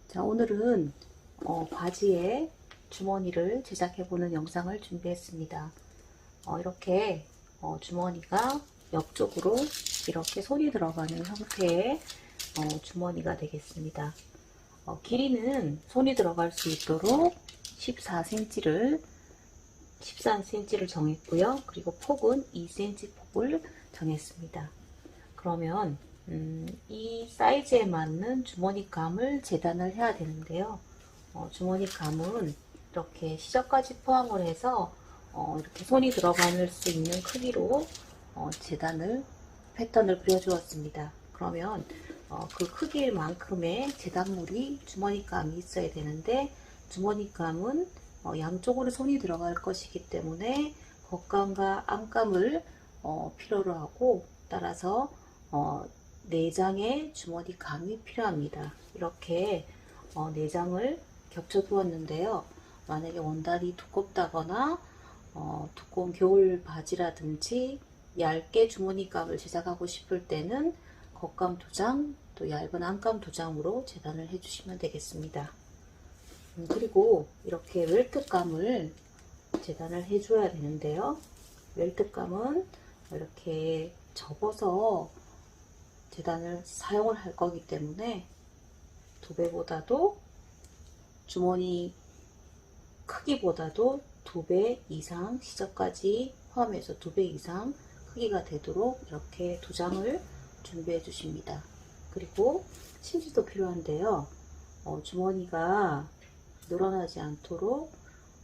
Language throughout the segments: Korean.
자, 오늘은 바지에 주머니를 제작해보는 영상을 준비했습니다. 이렇게 주머니가 옆쪽으로 이렇게 손이 들어가는 형태의 주머니가 되겠습니다. 길이는 손이 들어갈 수 있도록 14cm를 정했고요. 그리고 폭은 2cm 폭을 정했습니다. 그러면 이 사이즈에 맞는 주머니감을 재단을 해야 되는데요. 주머니감은 이렇게 시접까지 포함을 해서 이렇게 손이 들어갈 수 있는 크기로 재단을 패턴을 그려주었습니다. 그러면 그 크기만큼의 재단물이 주머니감이 있어야 되는데, 주머니감은 양쪽으로 손이 들어갈 것이기 때문에 겉감과 안감을 필요로 하고, 따라서 4장의 주머니감이 필요합니다. 이렇게 4장을 겹쳐 두었는데요. 만약에 원단이 두껍다거나 두꺼운 겨울 바지라든지 얇게 주머니감을 제작하고 싶을 때는 겉감 2장, 또 얇은 안감 2장으로 재단을 해주시면 되겠습니다. 그리고 이렇게 웰트감을 재단을 해줘야 되는데요. 웰트감은 이렇게 접어서 재단을 사용을 할 거기 때문에 도배보다도 주머니 크기보다도 2배 이상, 시접까지 포함해서 2배 이상 크기가 되도록 이렇게 2장을 준비해 주십니다. 그리고 심지도 필요한데요. 주머니가 늘어나지 않도록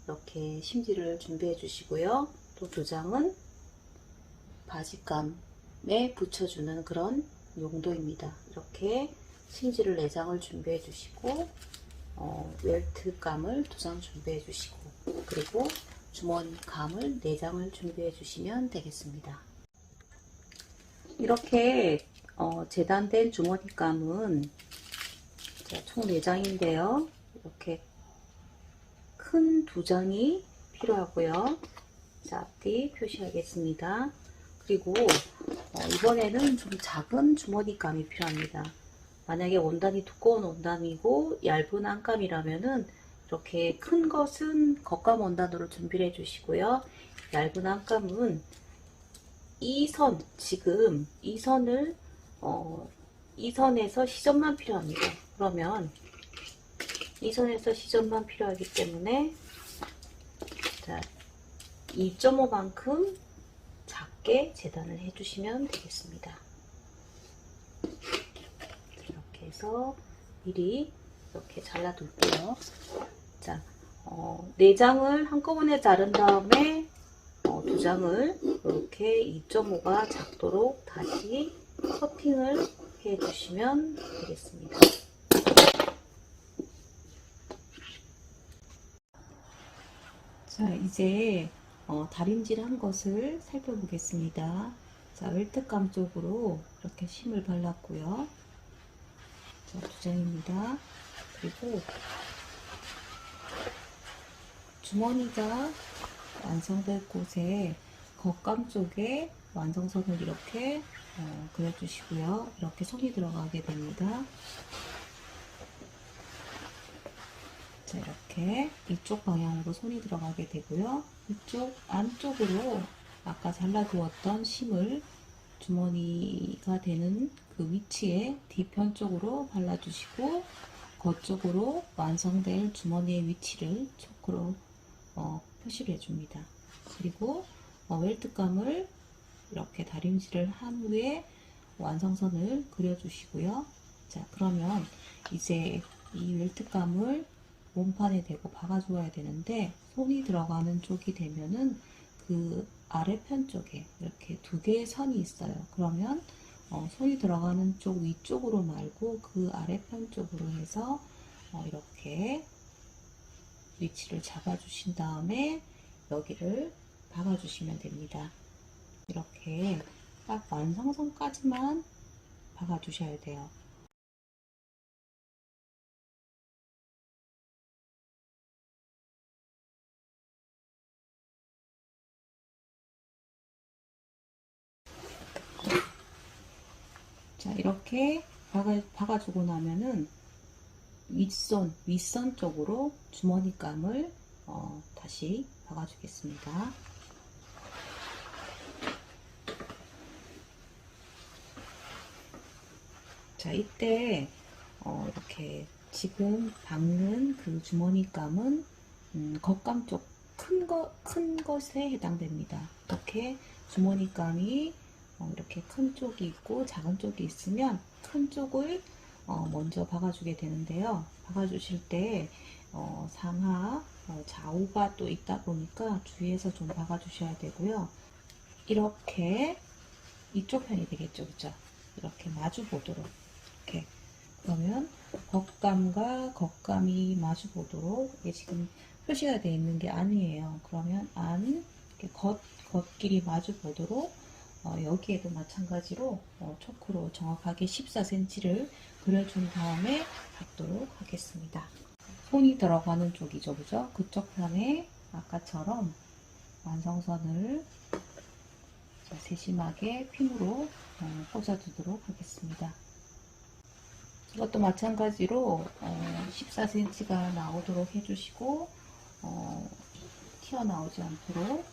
이렇게 심지를 준비해 주시고요. 또 2장은 바지감에 붙여주는 그런 용도입니다. 이렇게 심지를 4장을 준비해 주시고, 웰트감을 2장 준비해 주시고, 그리고 주머니감을 4장을 준비해 주시면 되겠습니다. 이렇게 재단된 주머니감은 총 4장인데요. 이렇게 큰 2장이 필요하고요. 자, 앞뒤 표시하겠습니다. 그리고 이번에는 좀 작은 주머니감이 필요합니다. 만약에 원단이 두꺼운 원단이고 얇은 안감이라면은 이렇게 큰 것은 겉감 원단으로 준비를 해주시고요. 얇은 안감은 지금 이 선을 이 선에서 시접만 필요합니다. 그러면 이 선에서 시접만 필요하기 때문에, 자, 2.5만큼 작게 재단을 해주시면 되겠습니다. 이렇게 해서 미리 이렇게 잘라둘게요. 자, 4장을 한꺼번에 자른 다음에 2장을 이렇게 2.5가 작도록 다시 커팅을 해주시면 되겠습니다. 자, 이제 다림질 한 것을 살펴보겠습니다. 자, 웰트감 쪽으로 이렇게 심을 발랐고요. 자, 2장입니다. 그리고 주머니가 완성될 곳에 겉감 쪽에 완성선을 이렇게 그려주시고요. 이렇게 손이 들어가게 됩니다. 자, 이렇게 이쪽 방향으로 손이 들어가게 되고요. 이쪽 안쪽으로 아까 잘라두었던 심을 주머니가 되는 그 위치에 뒤편 쪽으로 발라주시고, 겉쪽으로 완성될 주머니의 위치를 초크로 표시를 해줍니다. 그리고 웰트감을 이렇게 다림질을 한 후에 완성선을 그려주시고요. 자, 그러면 이제 이 웰트감을 몸판에 대고 박아주어야 되는데, 손이 들어가는 쪽이 되면은 그 아래편 쪽에 이렇게 2개의 선이 있어요. 그러면 손이 들어가는 쪽 위쪽으로 말고 그 아래편 쪽으로 해서 이렇게 위치를 잡아주신 다음에 여기를 박아주시면 됩니다. 이렇게 딱 완성선까지만 박아주셔야 돼요. 자, 이렇게 박아주고 나면은 윗선 쪽으로 주머니감을 다시 박아주겠습니다. 자, 이때 이렇게 지금 박는 그 주머니감은 겉감 쪽 큰 것에 해당됩니다. 이렇게 주머니감이 이렇게 큰 쪽이 있고 작은 쪽이 있으면 큰 쪽을 먼저 박아주게 되는데요. 박아주실 때 상하 좌우가 또 있다 보니까 주의해서 좀 박아주셔야 되고요. 이렇게 이쪽 편이 되겠죠, 그죠? 이렇게 마주 보도록 이렇게. 그러면 겉감과 겉감이 마주 보도록, 이게 지금 표시가 되어 있는 게 안이에요. 그러면 안, 이렇게 겉길이 마주 보도록 여기에도 마찬가지로 초크로 정확하게 14cm를 그려준 다음에 박도록 하겠습니다. 손이 들어가는 쪽이죠, 그죠? 그쪽 편에 아까처럼 완성선을 세심하게 핀으로 꽂아두도록 하겠습니다. 이것도 마찬가지로 14cm가 나오도록 해주시고 튀어나오지 않도록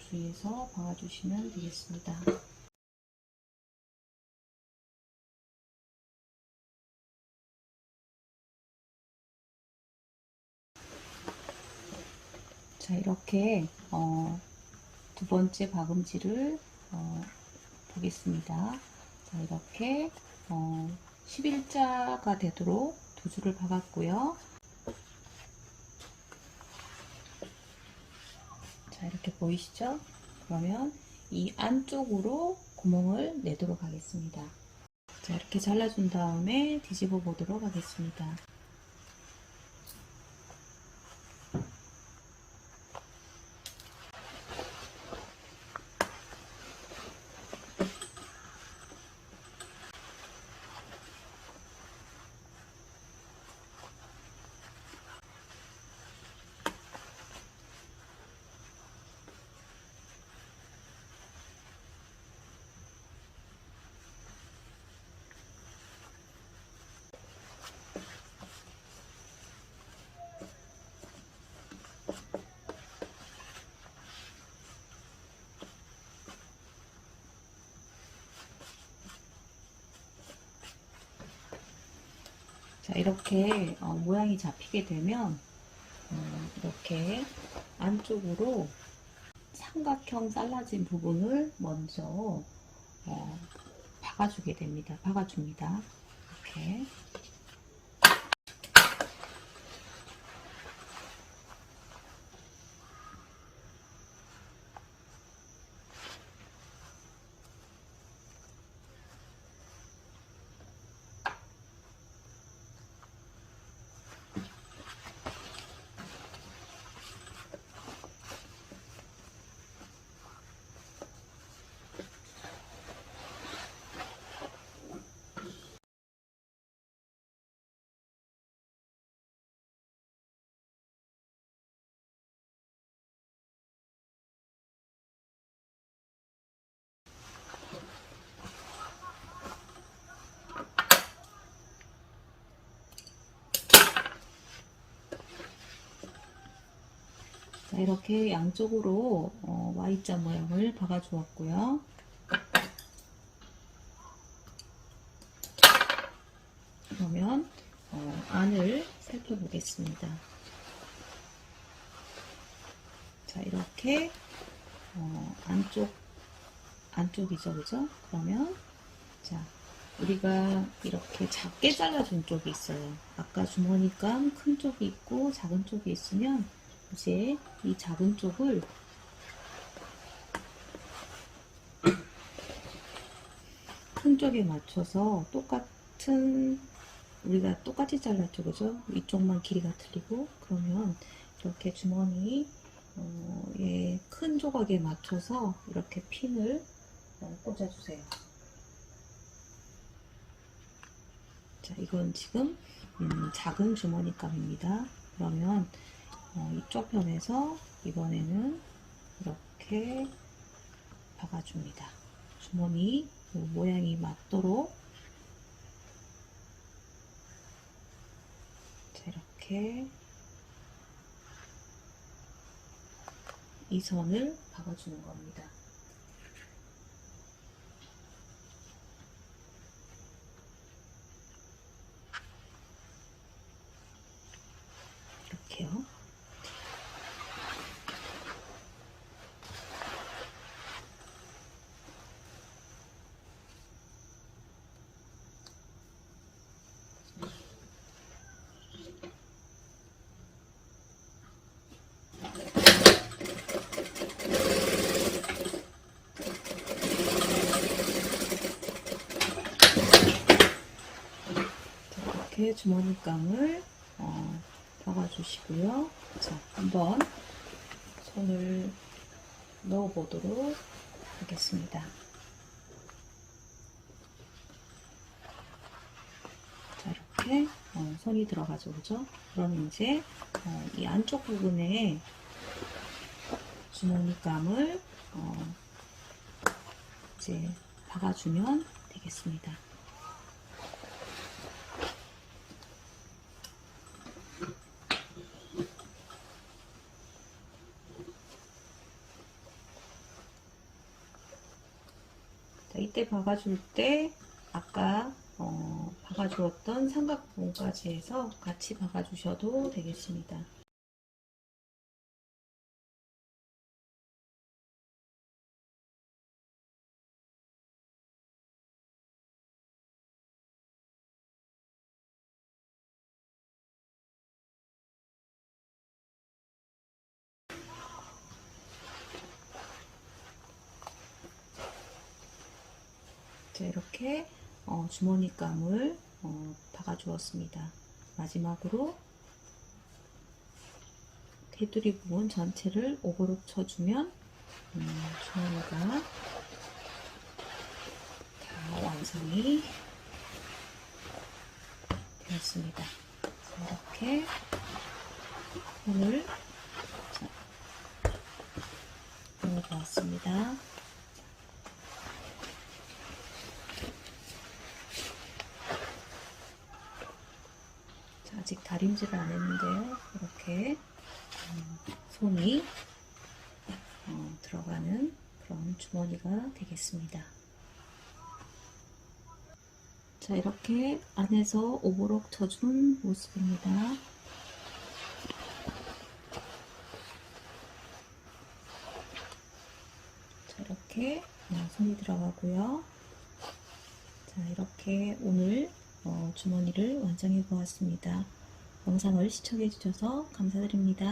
주의해서 박아주시면 되겠습니다. 자, 이렇게 두 번째 박음질을 보겠습니다. 자, 이렇게 11자가 되도록 두 줄을 박았고요. 자, 이렇게 보이시죠? 그러면 이 안쪽으로 구멍을 내도록 하겠습니다. 자, 이렇게 잘라준 다음에 뒤집어 보도록 하겠습니다. 자, 이렇게 모양이 잡히게 되면 이렇게 안쪽으로 삼각형 잘라진 부분을 먼저 박아주게 됩니다. 박아줍니다. 이렇게. 자, 이렇게 양쪽으로 Y자 모양을 박아 주었고요. 그러면 안을 살펴보겠습니다. 자, 이렇게 안쪽이죠, 그죠? 그러면 자, 우리가 이렇게 작게 잘라준 쪽이 있어요. 아까 주머니감 큰 쪽이 있고 작은 쪽이 있으면 이제 이 작은 쪽을 큰 쪽에 맞춰서 우리가 똑같이 잘랐죠, 그죠? 이쪽만 길이가 틀리고. 그러면 이렇게 주머니 큰 조각에 맞춰서 이렇게 핀을 꽂아주세요. 자, 이건 지금 작은 주머니감입니다. 그러면 이쪽 편에서 이번에는 이렇게 박아줍니다. 주머니 모양이 맞도록. 이렇게 이 선을 박아주는 겁니다. 이렇게요. 이렇게 주머니감을 박아주시고요. 자, 한번 손을 넣어보도록 하겠습니다. 자, 이렇게 손이 들어가죠, 그죠? 그럼 이제 이 안쪽 부분에 주머니감을 이제 박아주면 되겠습니다. 자, 이때 박아줄 때 아까 박아주었던 삼각부분까지 해서 같이 박아주셔도 되겠습니다. 자, 이렇게 주머니감을 박아주었습니다. 마지막으로 테두리 부분 전체를 오버록 쳐주면 주머니가 다 완성이 되었습니다. 자, 이렇게 손을 넣어보았습니다. 아직 다림질을 안 했는데요. 이렇게 손이 들어가는 그런 주머니가 되겠습니다. 자, 이렇게 안에서 오버록 쳐준 모습입니다. 자, 이렇게 손이 들어가고요. 자, 이렇게 오늘 주머니를 완성해 보았습니다. 영상을 시청해 주셔서 감사드립니다.